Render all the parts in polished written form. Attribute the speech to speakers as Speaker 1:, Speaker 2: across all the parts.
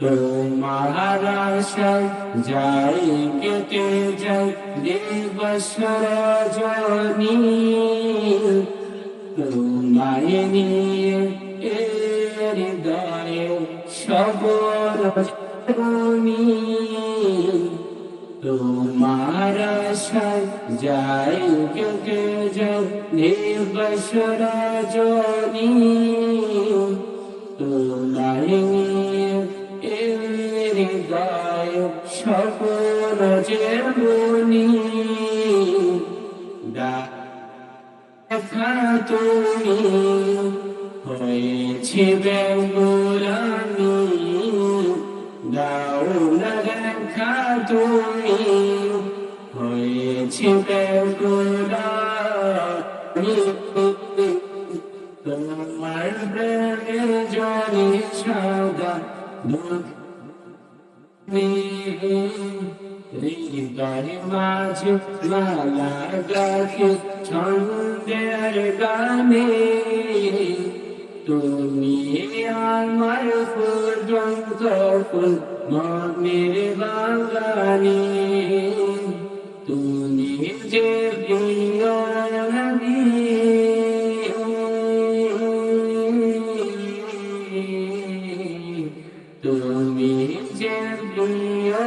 Speaker 1: তোমার আশায় যাই কেটে যাই দিবস রজনী, তোমায় নিয়ে হৃদয়ে সবর জনী। তোমার আশায় যাই কেটে যাই দিবস রজনী, তোমায় নিয়ে হৃদয় সকল জীবনী। দেখা তুমি হয়েছে বেঙ্গুরানি, দাও না দেখা তুমি হয়েছে বেঙ্গুরানি। তোমার প্রেমে জলে সাদা হৃদয় মাঝে মালা গাথি ছন্দের গানে, তুমি আমার ফুটন্ত ফুল মনের বাগানে। তুমি যে প্রিয় নবী, তুমি যে প্রিয়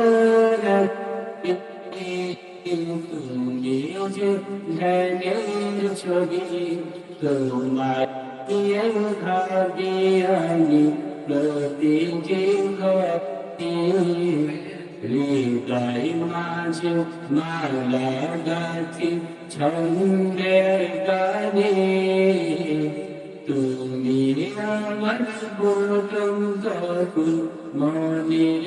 Speaker 1: নবী, তুমি যে ধ্যানের ছবি। তোমার ভাবি আমি প্রতিদিন হৃদয় মাঝে মালা গাথি ছন্দের গানে। তুমি আমার ফুটন্ত ফুল মনের